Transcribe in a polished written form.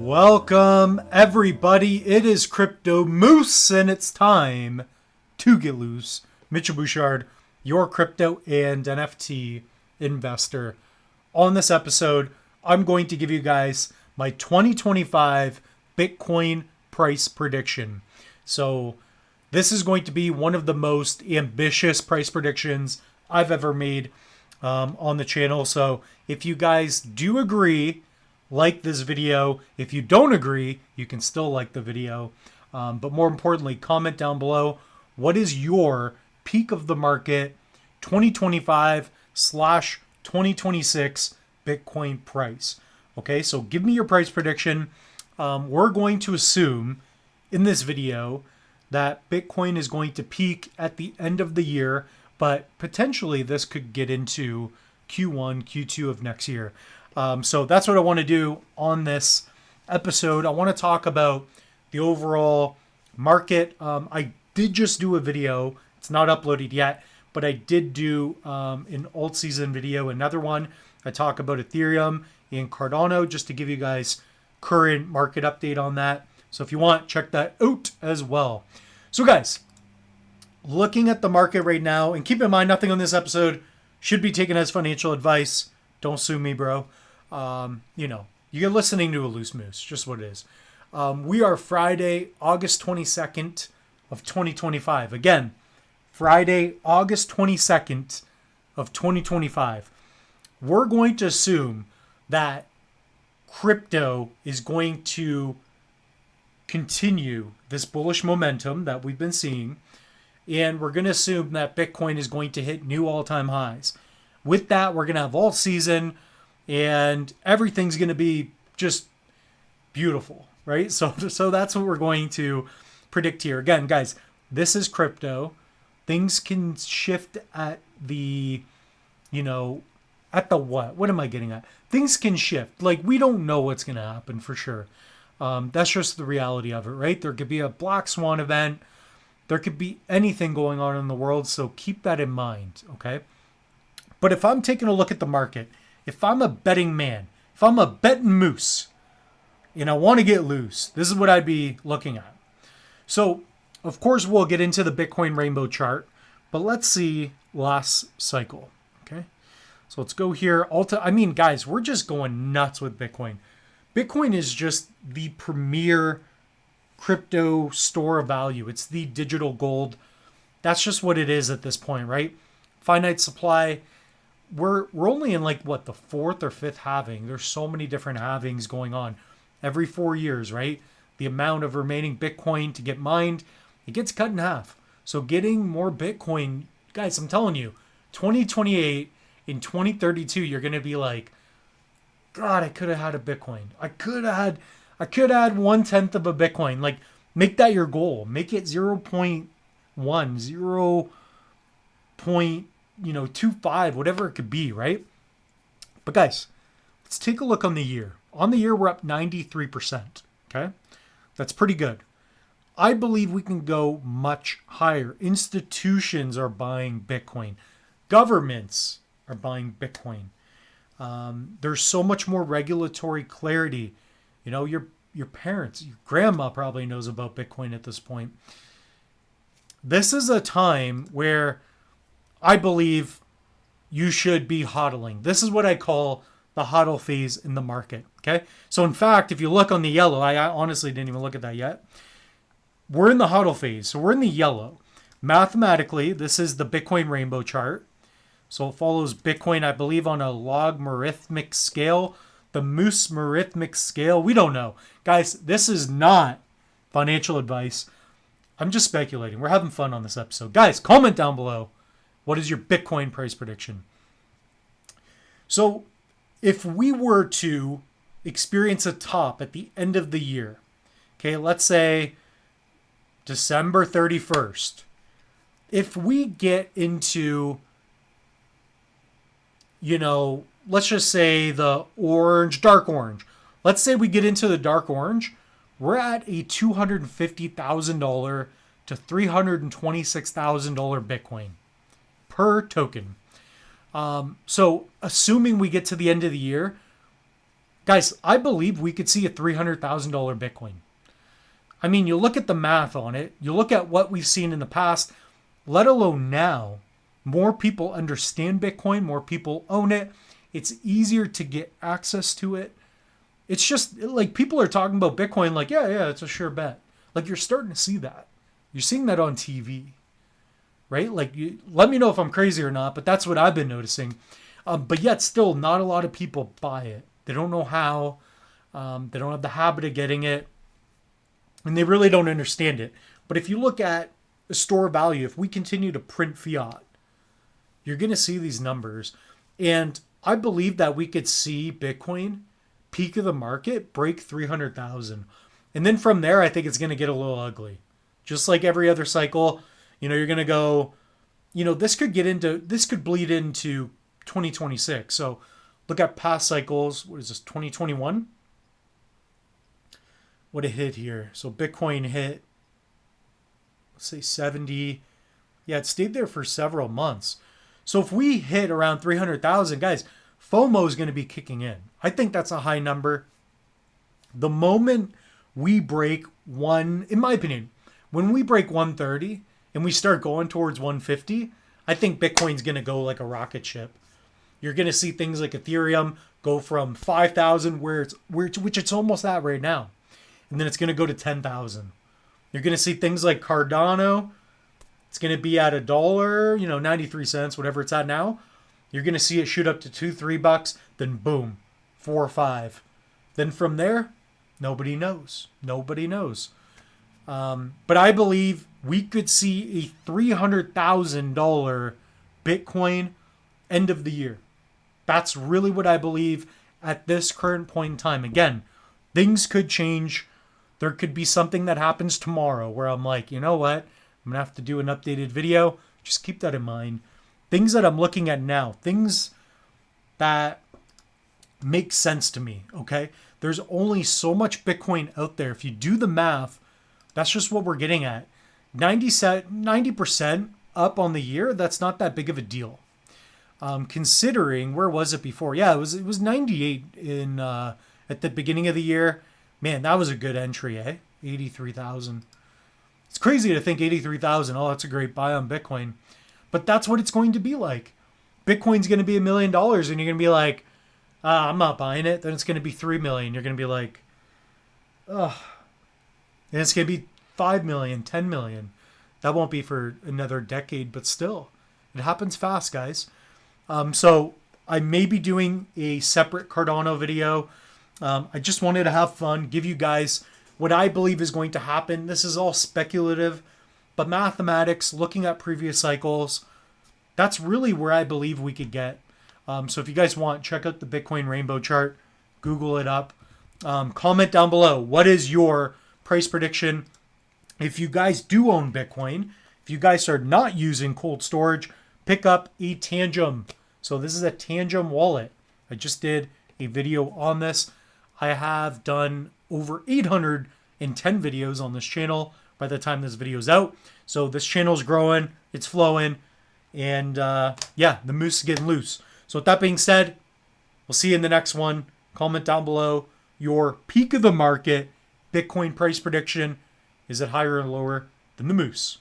Welcome, everybody. It is Crypto Moose, and it's time to get loose. Mitchell Bouchard, your crypto and NFT investor. On this episode, I'm going to give you guys my 2025 Bitcoin price prediction. So this is going to be one of the most ambitious price predictions I've ever made on the channel. So if you guys do agree, like this video. If you don't agree, you can still like the video. But more importantly, comment down below. What is your peak of the market 2025/2026 Bitcoin price? Okay, so give me your price prediction. We're going to assume in this video that Bitcoin is going to peak at the end of the year, but potentially this could get into Q1, Q2 of next year. So that's what I want to do on this episode. I want to talk about the overall market. I did just do a video. It's not uploaded yet, but I did do an alt season video, another one. I talk about Ethereum and Cardano just to give you guys current market update on that. So if you want, check that out as well. So guys, looking at the market right now, and keep in mind, nothing on this episode should be taken as financial advice. Don't sue me, bro. You're listening to a loose moose, just what it is. We are Friday, August 22nd of 2025. Again, Friday, August 22nd of 2025. We're going to assume that crypto is going to continue this bullish momentum that we've been seeing. And we're going to assume that Bitcoin is going to hit new all-time highs. With that, we're going to have all season and everything's going to be just beautiful, right? So that's what we're going to predict here. Again, guys, this is crypto. Things can shift at the, at the what? What am I getting at? Things can shift. Like, we don't know what's going to happen for sure. That's just the reality of it, right? There could be a black swan event. There could be anything going on in the world. So keep that in mind, okay? But if I'm taking a look at the market, if I'm a betting man, if I'm a betting moose, and I want to get loose, this is what I'd be looking at. So, of course, we'll get into the Bitcoin rainbow chart, but let's see last cycle, okay? So let's go here. Guys, we're just going nuts with Bitcoin. Bitcoin is just the premier crypto store of value. It's the digital gold. That's just what it is at this point, right? Finite supply. We're only in the fourth or fifth halving. There's so many different halvings going on every 4 years, right? The amount of remaining Bitcoin to get mined, it gets cut in half. So getting more Bitcoin, guys, I'm telling you, 2028 in 2032, you're going to be like, God, I could have had a Bitcoin. I could have had 1/10 of a Bitcoin. Like, make that your goal. Make it 0.1, 0.25, whatever it could be, right? But guys, let's take a look on the year. On the year, we're up 93%, okay? That's pretty good. I believe we can go much higher. Institutions are buying Bitcoin. Governments are buying Bitcoin. There's so much more regulatory clarity. Your parents, your grandma probably knows about Bitcoin at this point. This is a time where I believe you should be hodling. This is what I call the hodl phase in the market, okay? So in fact, if you look on the yellow, I honestly didn't even look at that yet. We're in the hodl phase, so we're in the yellow. Mathematically, this is the Bitcoin rainbow chart. So it follows Bitcoin, I believe, on a logarithmic scale. The moose-marithmic scale, we don't know. Guys, this is not financial advice. I'm just speculating. We're having fun on this episode. Guys, comment down below. What is your Bitcoin price prediction? So if we were to experience a top at the end of the year, okay, let's say December 31st, if we get into, let's just say the dark orange. Let's say we get into the dark orange. We're at a $250,000 to $326,000 Bitcoin per token. So assuming we get to the end of the year, Guys, I believe we could see a $300,000 Bitcoin. I mean, you look at the math on it, you look at what we've seen in the past, let alone now. More people understand Bitcoin, more people own it. It's easier to get access to it. It's just like people are talking about Bitcoin like, yeah, it's a sure bet. Like you're starting to see that. You're seeing that on TV, right? Like, let me know if I'm crazy or not, but that's what I've been noticing. But yet still not a lot of people buy it. They don't know how. They don't have the habit of getting it. And they really don't understand it. But if you look at the store value, if we continue to print fiat, you're going to see these numbers. And I believe that we could see Bitcoin peak of the market, break 300,000. And then from there, I think it's going to get a little ugly. Just like every other cycle, you're going to go, this could bleed into 2026. So look at past cycles. What is this, 2021? What it hit here. So Bitcoin hit, let's say 70. Yeah, it stayed there for several months. So if we hit around 300,000, guys, FOMO is going to be kicking in. I think that's a high number. The moment we break in my opinion, when we break 130 and we start going towards 150, I think Bitcoin's going to go like a rocket ship. You're going to see things like Ethereum go from 5,000 which it's almost at right now. And then it's going to go to 10,000. You're going to see things like Cardano. It's going to be at $1, 93 cents, whatever it's at now. You're going to see it shoot up to $2-3, then boom, 4 or 5. Then from there, nobody knows. Nobody knows. But I believe we could see a $300,000 Bitcoin end of the year. That's really what I believe at this current point in time. Again, things could change. There could be something that happens tomorrow where I'm like, you know what? I'm going to have to do an updated video. Just keep that in mind. Things that I'm looking at now, things that make sense to me, okay? There's only so much Bitcoin out there. If you do the math, that's just what we're getting at. 90% up on the year, that's not that big of a deal. Considering, where was it before? Yeah, it was 98 at the beginning of the year. Man, that was a good entry, eh? 83,000. It's crazy to think 83,000. Oh, that's a great buy on Bitcoin. But that's what it's going to be like. Bitcoin's going to be $1 million, and you're going to be like, I'm not buying it. Then it's going to be 3 million. You're going to be like, ugh. And it's going to be 5 million, 10 million. That won't be for another decade, but still, it happens fast, guys. So I may be doing a separate Cardano video. I just wanted to have fun, give you guys what I believe is going to happen. This is all speculative, but mathematics, looking at previous cycles, that's really where I believe we could get. So if you guys want, check out the Bitcoin rainbow chart, Google it up. Comment down below. What is your price prediction? If you guys do own Bitcoin, if you guys are not using cold storage, pick up a Tangem. So this is a Tangem wallet. I just did a video on this. I have done over 810 videos on this channel by the time this video is out. So this channel is growing, it's flowing, and yeah, the moose is getting loose. So with that being said, we'll see you in the next one. Comment down below your peak of the market Bitcoin price prediction. Is it higher or lower than the moose?